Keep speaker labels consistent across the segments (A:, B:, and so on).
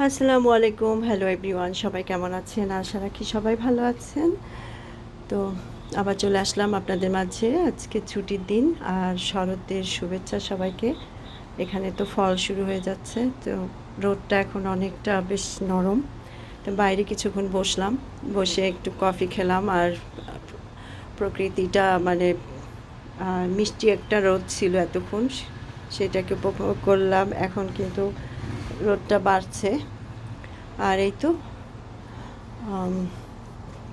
A: আসসালামু আলাইকুম, hello everyone, সবাই কেমন আছেন? আশা রাখি সবাই ভালো আছেন। তো আবার চলে আসলাম আপনাদের মাঝে। আজকে ছুটির দিন আর শরতের শুভেচ্ছা সবাইকে। এখানে তো ফল শুরু হয়ে যাচ্ছে, তো রোদটা এখন অনেকটা বেশ নরম। তো বাইরে কিছুক্ষণ বসলাম, বসে একটু কফি খেলাম আর প্রকৃতিটা মানে মিষ্টি একটা রোদ ছিল এতক্ষণ, সেটাকে উপভোগ করলাম। এখন কিন্তু রোদটা বাড়ছে। আর এই তো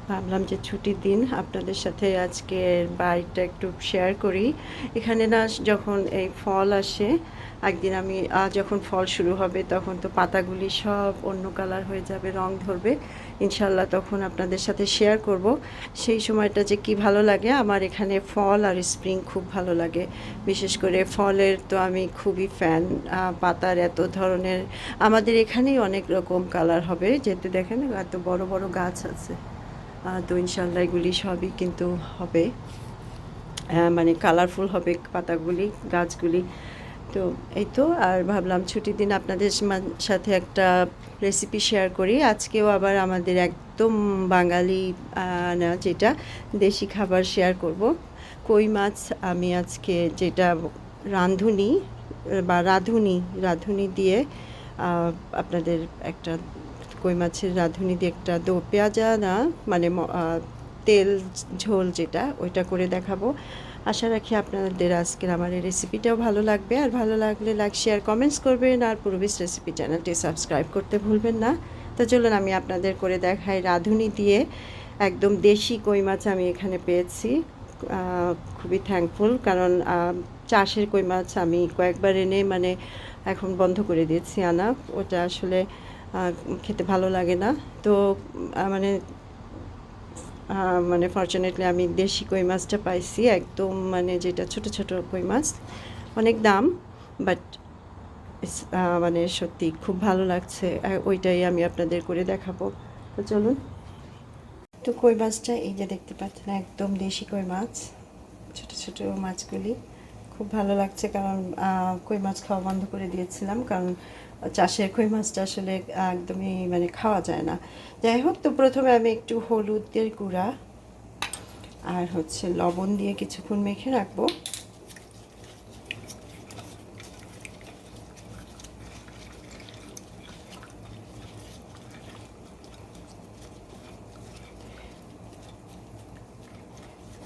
A: ভাবলাম যে ছুটির দিন আপনাদের সাথে আজকে বাড়িটা একটু শেয়ার করি। এখানে না যখন এই ফল আসে, একদিন আমি যখন ফল শুরু হবে তখন তো পাতাগুলি সব অন্য কালার হয়ে যাবে, রং ধরবে। ইনশাল্লাহ তখন আপনাদের সাথে শেয়ার করব সেই সময়টা যে কি ভালো লাগে। আমার এখানে ফল আর স্প্রিং খুব ভালো লাগে, বিশেষ করে ফলের তো আমি খুবই ফ্যান। পাতার এত ধরনের, আমাদের এখানেই অনেক রকম কালার হবে, যেহেতু দেখেন এত বড় বড় গাছ আছে। তো ইনশাল্লাহ এগুলি সবই কিন্তু হবে, মানে কালারফুল হবে পাতাগুলি, গাছগুলি। তো এই তো, আর ভাবলাম ছুটির দিন আপনাদের সাথে একটা রেসিপি শেয়ার করি। আজকেও আবার আমাদের একদম বাঙালি, না যেটা দেশি খাবার শেয়ার করব। কই মাছ আমি আজকে যেটা রাঁধুনি বা রাঁধুনি দিয়ে আপনাদের একটা কই মাছের রাঁধুনি দিয়ে একটা পেঁয়াজা না, মানে তেল ঝোল যেটা, ওইটা করে দেখাবো। আশা রাখি আপনাদের আজকের আমার এই রেসিপিটাও ভালো লাগবে, আর ভালো লাগলে লাইক শেয়ার কমেন্টস করবেন, আর পূর্বিস রেসিপি চ্যানেলটি সাবস্ক্রাইব করতে ভুলবেন না। তো চলুন আমি আপনাদের করে দেখাই রাঁধুনি দিয়ে একদম দেশি কই মাছ আমি এখানে পেয়েছি। খুবই থ্যাঙ্কফুল, কারণ চাষের কই মাছ আমি কয়েকবার এনে মানে এখন বন্ধ করে দিয়েছি আনা। ওটা আসলে খেতে ভালো লাগে না। তো মানে মানে ফরচুনেটলি আমি দেশি কই মাছটা পাইছি, একদম মানে যেটা ছোট ছোট কই মাছ, অনেক দাম, বাট মানে সত্যি খুব ভালো লাগছে। ওইটাই আমি আপনাদের করে দেখাবো। তো চলুন। তো কই মাছটা এই যে দেখতে পাচ্ছেন, একদম দেশি কই মাছ, ছোট ছোট মাছগুলি খুব ভালো লাগছে। কারণ কই মাছ খাওয়া বন্ধ করে দিয়েছিলাম, কারণ চাষের কই মাছটা আসলে একদমই মানে খাওয়া যায় না। যাই হোক, তো প্রথমে আমি একটু হলুদের গুঁড়া আর হচ্ছে লবণ দিয়ে কিছুক্ষণ মেখে রাখবো।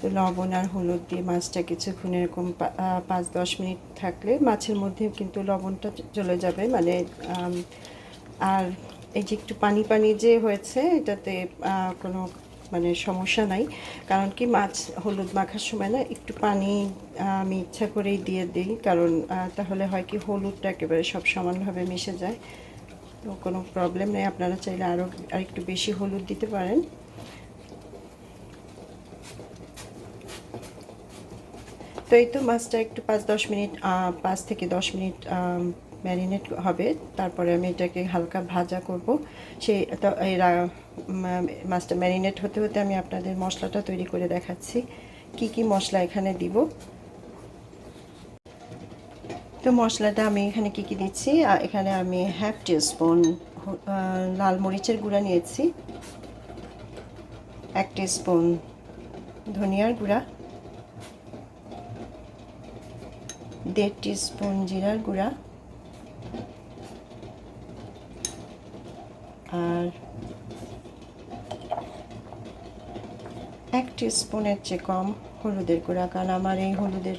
A: তো লবণ আর হলুদ দিয়ে মাছটা কিছুক্ষণ এরকম 5-10 মিনিট থাকলে মাছের মধ্যে কিন্তু লবণটা চলে যাবে, মানে আর এই যে একটু পানি পানি যে হয়েছে, এটাতে কোনো মানে সমস্যা নাই। কারণ কি, মাছ হলুদ মাখার সময় না একটু পানি আমি ইচ্ছা করেই দিয়ে দিই, কারণ তাহলে হয় কি, হলুদটা একেবারে সব সমানভাবে মিশে যায়। তো কোনো প্রবলেম নেই, আপনারা চাইলে আরও একটু বেশি হলুদ দিতে পারেন। তো এই তো মাছটা একটু 5-10 মিনিট, 5 থেকে 10 মিনিট ম্যারিনেট হবে। তারপরে আমি এটাকে হালকা ভাজা করব। সেই তো এই মাছটা ম্যারিনেট হতে হতে আমি আপনাদের মশলাটা তৈরি করে দেখাচ্ছি, কি কি মশলা এখানে দিব। তো মশলাটা আমি এখানে কি কি দিচ্ছি, এখানে আমি 1/2 টিস্পুন লাল মরিচের গুঁড়া নিয়েছি, 1 টিস্পুন ধনিয়ার গুঁড়া, 1.5 টিস্পুন জিরার গুঁড়া, আর 1 টিস্পুনের চেয়ে কম হলুদের গুঁড়া। কারণ আমার এই হলুদের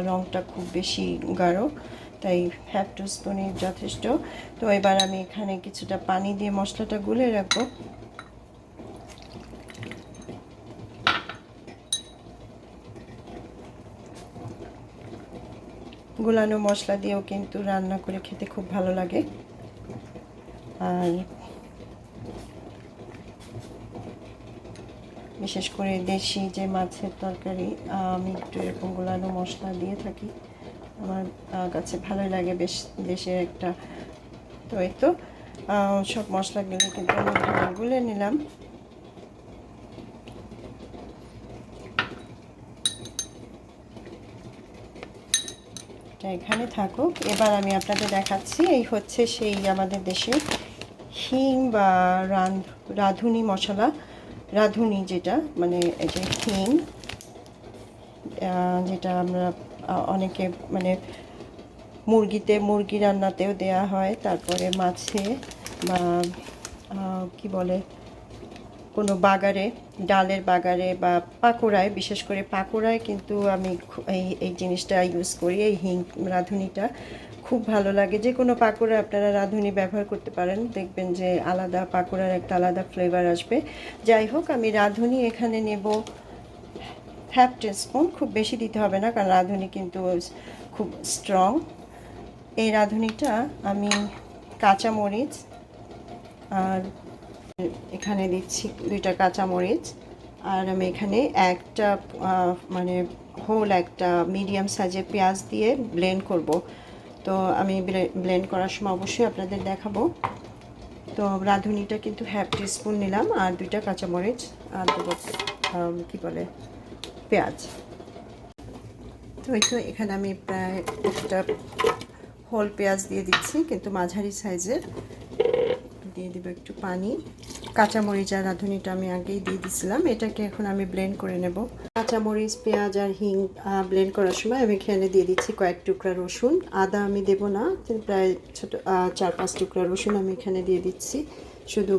A: রঙটা খুব বেশি গাঢ়, তাই 1/2 টিস্পুনই যথেষ্ট। তো এবার আমি এখানে কিছুটা পানি দিয়ে মশলাটা গুলে রাখবো। গুলানো মশলা দিয়েও কিন্তু রান্না করে খেতে খুব ভালো লাগে। আর বিশেষ করে দেশি যে মাছের তরকারি, আমি একটু এরকম গুলানো মশলা দিয়ে থাকি, আমার কাছে ভালোই লাগে, বেশ দেশের একটা। তো এই তো সব মশলাগুলো কিন্তু আমি গুলে নিলাম। এটা এখানে থাকুক। এবার আমি আপনাদের দেখাচ্ছি, এই হচ্ছে সেই আমাদের দেশের হিং বা রাঁধুনি মশলা, রাঁধুনি যেটা মানে এই যে হিং, যেটা আমরা অনেকে মানে মুরগি রান্নাতেও দেয়া হয়, তারপরে মাছে বা কি বলে কোনো বাগারে, ডালের বাগারে বা পাকোড়ায়, বিশেষ করে পাকোড়ায় কিন্তু আমি এই জিনিসটা ইউজ করি। এই হিং রাঁধুনিটা খুব ভালো লাগে। যে কোনো পাকোড়া আপনারা রাঁধুনি ব্যবহার করতে পারেন, দেখবেন যে আলাদা পাকোড়ার একটা আলাদা ফ্লেভার আসবে। যাই হোক, আমি রাঁধুনি এখানে নেব হাফ টিস্পুন, খুব বেশি দিতে হবে না কারণ রাঁধুনি কিন্তু খুব স্ট্রং। এই রাঁধুনিটা আমি কাঁচামরিচ, আর এখানে দিচ্ছি 2টা কাঁচামরিচ, আর আমি এখানে একটা মানে হোল একটা মিডিয়াম সাইজের পেঁয়াজ দিয়ে ব্লেন্ড করব। তো আমি ব্লেন্ড করার সময় অবশ্যই আপনাদের দেখাবো। তো রাঁধুনিটা কিন্তু হাফ টিস্পুন নিলাম, আর 2টা কাঁচামরিচ, আর দেবো কী বলে পেঁয়াজ। তো এই তো এখানে আমি প্রায় একটা হোল পেঁয়াজ দিয়ে দিচ্ছি, কিন্তু মাঝারি সাইজের। দিয়ে দিব একটু পানি। কাঁচামরিচ আর রাঁধুনিটা আমি আগেই দিয়ে দিছিলাম, এটাকে এখন আমি ব্লেন্ড করে নেব। কাঁচামরিচ, পেঁয়াজ আর হিং ব্লেন্ড করার সময় আমি এখানে দিয়ে দিচ্ছি কয়েক টুকরা রসুন। আদা আমি দেব না, প্রায় ছোটো 4-5 টুকরা রসুন আমি এখানে দিয়ে দিচ্ছি। শুধু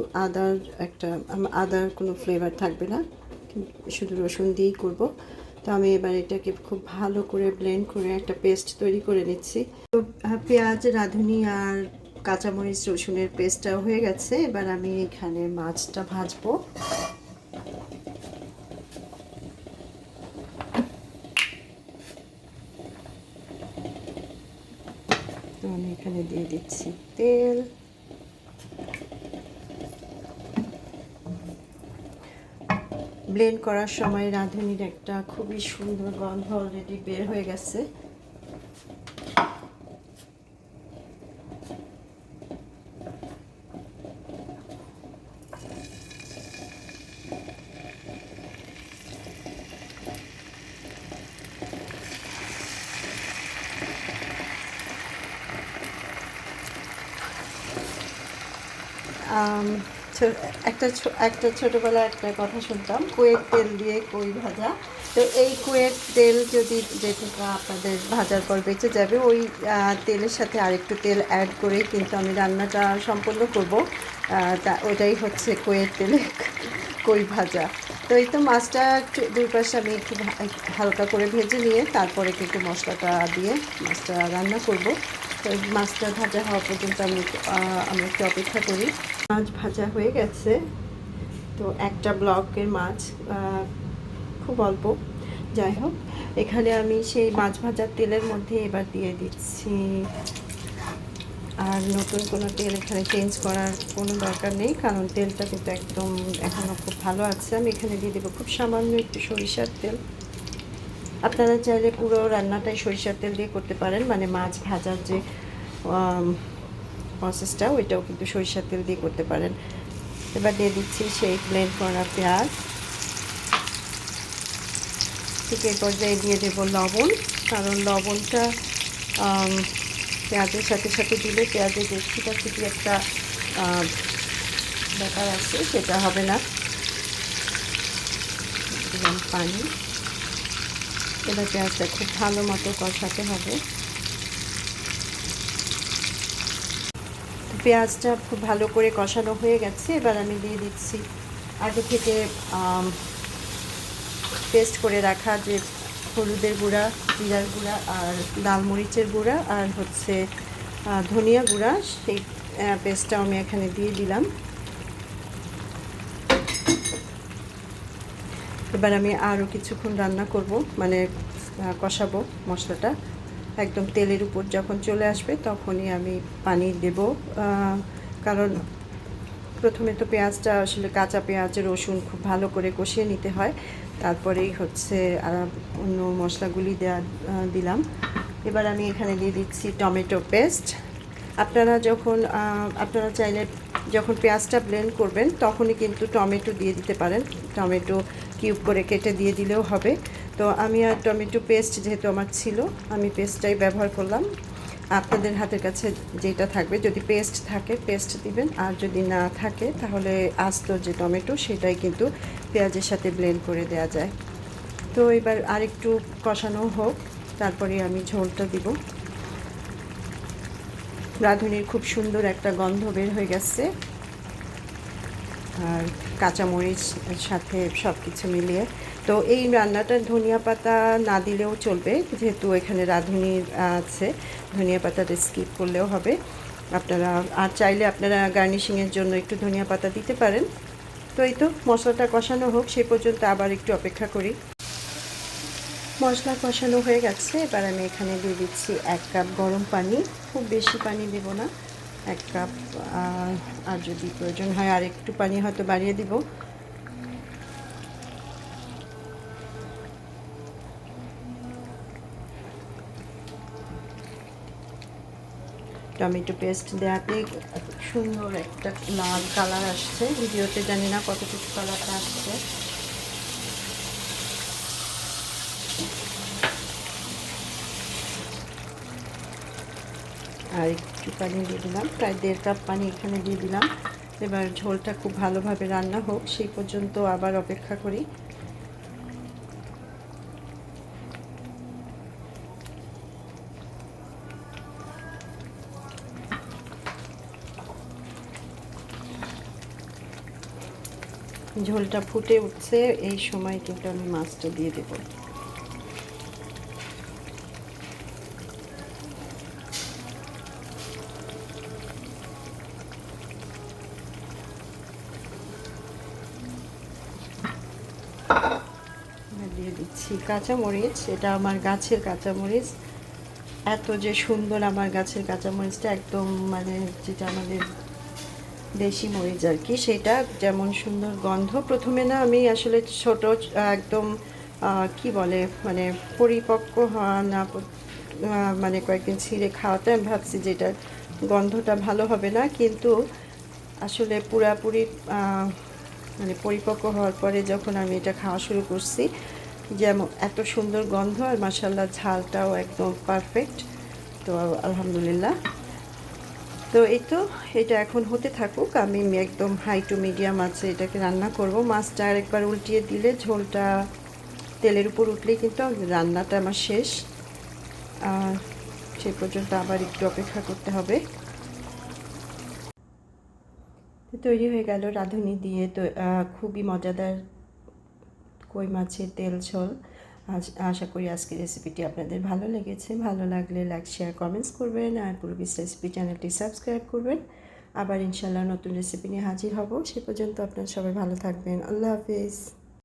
A: আদার কোনো ফ্লেভার থাকবে না, শুধু রসুন দিয়েই করব। তো আমি এবার এটাকে খুব ভালো করে ব্লেন্ড করে একটা পেস্ট তৈরি করে নিচ্ছি। তো পেঁয়াজ, রাঁধুনি আর কাঁচামরিচ, রসুনের পেস্টটা হয়ে গেছে। এবার আমি এখানে মাছটা ভাজবো। তো আমি এখানে দিয়ে দিচ্ছি তেল। ব্লেন্ড করার সময় রাঁধুনির একটা খুবই সুন্দর গন্ধ অলরেডি বের হয়ে গেছে। একটা ছোটোবেলায় একটা কথা শুনতাম, কুয়ের তেল দিয়ে কই ভাজা। তো এই কুয়ের তেল যদি যেটুকু আপনাদের ভাজার পর বেঁচে যাবে, ওই তেলের সাথে আরেকটু তেল অ্যাড করেই কিন্তু আমি রান্নাটা সম্পন্ন করব। ওটাই হচ্ছে কুয়ের তেলে কই ভাজা। তো এই তো মাছটা একটু 2 পাশে আমি একটু হালকা করে ভেজে নিয়ে তারপরে কিন্তু মশলাটা দিয়ে মাছটা রান্না করব। তো মাছটা ভাজা হওয়া পর্যন্ত আমরা একটু অপেক্ষা করি। মাছ ভাজা হয়ে গেছে। তো একটা ব্লকের মাছ, খুব অল্প। যাই হোক, এখানে আমি সেই মাছ ভাজার তেলের মধ্যে এবার দিয়ে দিচ্ছি, আর নতুন কোনো তেল এখানে চেঞ্জ করার কোনো দরকার নেই, কারণ তেলটা কিন্তু একদম এখনও খুব ভালো আছে। আমি এখানে দিয়ে দেবো খুব সামান্য একটু সরিষার তেল। আপনারা চাইলে পুরো রান্নাটাই সরিষার তেল দিয়ে করতে পারেন, মানে মাছ ভাজার যে প্রসেসটা ওইটাও কিন্তু সরিষার তেল দিয়ে করতে পারেন। এবার দিয়ে দিচ্ছি সেই ব্লেন্ড করা পেঁয়াজ। ঠিক এই পর্যায়ে দিয়ে দেবো লবণ, কারণ লবণটা পেঁয়াজের সাথে সাথে দিলে পেঁয়াজের যে ছিটাছিটি একটা ব্যাপার আছে, সেটা হবে না। দিলাম পানি। এবার পেঁয়াজটা খুব ভালো মতো কষাতে হবে। পেঁয়াজটা খুব ভালো করে কষানো হয়ে গেছে। এবার আমি দিয়ে দিচ্ছি আগে থেকে পেস্ট করে রাখা যে হলুদের গুঁড়া, জিরার গুঁড়া আর লাল মরিচের গুঁড়া আর হচ্ছে ধনিয়া গুঁড়া, সেই পেস্টটাও আমি এখানে দিয়ে দিলাম। এবার আমি আরও কিছুক্ষণ রান্না করব, মানে কষাবো মশলাটা। একদম তেলের উপর যখন চলে আসবে তখনই আমি পানি দেব, কারণ প্রথমে তো পেঁয়াজটা আসলে কাঁচা পেঁয়াজ, রসুন খুব ভালো করে কষিয়ে নিতে হয়, তারপরেই হচ্ছে অন্য মশলাগুলি দিলাম। এবার আমি এখানে দিয়ে দিচ্ছি টমেটো পেস্ট। আপনারা চাইলে যখন পেঁয়াজটা ব্লেন্ড করবেন তখনই কিন্তু টমেটো দিয়ে দিতে পারেন, টমেটো কিউব করে কেটে দিয়ে দিলেও হবে। তো আমি আর টমেটো পেস্ট যেহেতু আমার ছিল, আমি পেস্টটাই ব্যবহার করলাম। আপনাদের হাতের কাছে যেটা থাকবে, যদি পেস্ট থাকে পেস্ট দিবেন, আর যদি না থাকে তাহলে আস্ত যে টমেটো সেটাই কিন্তু পেঁয়াজের সাথে ব্লেন্ড করে দেওয়া যায়। তো এবার আরেকটু কষানো হোক, তারপরে আমি ঝোলটা দিব। রাঁধুনির খুব সুন্দর একটা গন্ধ বের হয়ে গেছে, আর কাঁচামরিচ সাথে সব কিছু মিলিয়ে। তো এই রান্নাটা ধনিয়া পাতা না দিলেও চলবে, যেহেতু এখানে রাঁধুনি আছে, ধনিয়া পাতাটা স্কিপ করলেও হবে আপনারা। আর চাইলে আপনারা গার্নিশিংয়ের জন্য একটু ধনিয়া পাতা দিতে পারেন। তো এই তো মশলাটা কষানো হোক, সেই পর্যন্ত আবার একটু অপেক্ষা করি। মশলা কষানো হয়ে গেছে, এবার আমি এখানে দিয়ে দিচ্ছি 1 কাপ গরম পানি। খুব বেশি পানি দেব না, 1 কাপ। আর যদি প্রয়োজন হয় আর একটু পানি হয়তো বাড়িয়ে দিব। টমেটো পেস্ট দেওয়াতে সুন্দর একটা লাল কালার আসছে, ভিডিওতে জানি না কতটুকু কালারটা আসছে। আর একটু পানি দিয়ে দিলাম, প্রায় 1.5 কাপ পানি এখানে দিয়ে দিলাম। এবার ঝোলটা খুব ভালোভাবে রান্না হোক, সেই পর্যন্ত আবার অপেক্ষা করি। ঝোলটা ফুটে উঠছে, এই সময় কিন্তু আমি মাছটা দিয়ে দেব। দিয়ে দিচ্ছি কাঁচামরিচ, এটা আমার গাছের কাঁচামরিচ। এত যে সুন্দর আমার গাছের কাঁচামরিচটা, একদম মানে যেটা আমাদের দেশি মরিচ আর কি, সেটা যেমন সুন্দর গন্ধ। প্রথমে না আমি আসলে ছোট একদম কি বলে মানে পরিপক্ক হওয়া না, মানে কয়েকদিন ছিঁড়ে খাওয়াতে আমি ভাবছি যে এটার গন্ধটা ভালো হবে না, কিন্তু আসলে পুরাপুরি মানে পরিপক্ক হওয়ার পরে যখন আমি এটা খাওয়া শুরু করছি, যেমন এত সুন্দর গন্ধ, আর মাশাআল্লাহ ঝালটাও একদম পারফেক্ট। তো আলহামদুলিল্লাহ। তো এই তো এটা এখন হতে থাকুক, আমি একদম হাই টু মিডিয়াম আছে এটাকে রান্না করব। মাছটা আরেকবার উল্টিয়ে দিলে ঝোলটা তেলের উপর উঠলেই কিন্তু রান্নাটা আমার শেষ। সেই পর্যন্ত আবার একটু অপেক্ষা করতে হবে। তৈরি হয়ে গেল রাঁধুনি দিয়ে তো খুবই মজাদার কই মাছের তেল ঝোল। আশা করি আজকের রেসিপিটি আপনাদের ভালো লেগেছে। ভালো লাগলে লাইক, শেয়ার, কমেন্টস করবেন, আর পূর্বিস রেসিপি চ্যানেলটি সাবস্ক্রাইব করবেন। আবার ইনশাআল্লাহ নতুন রেসিপি নিয়ে হাজির হব। সে পর্যন্ত আপনারা সবাই ভালো থাকবেন। আল্লাহ হাফিজ।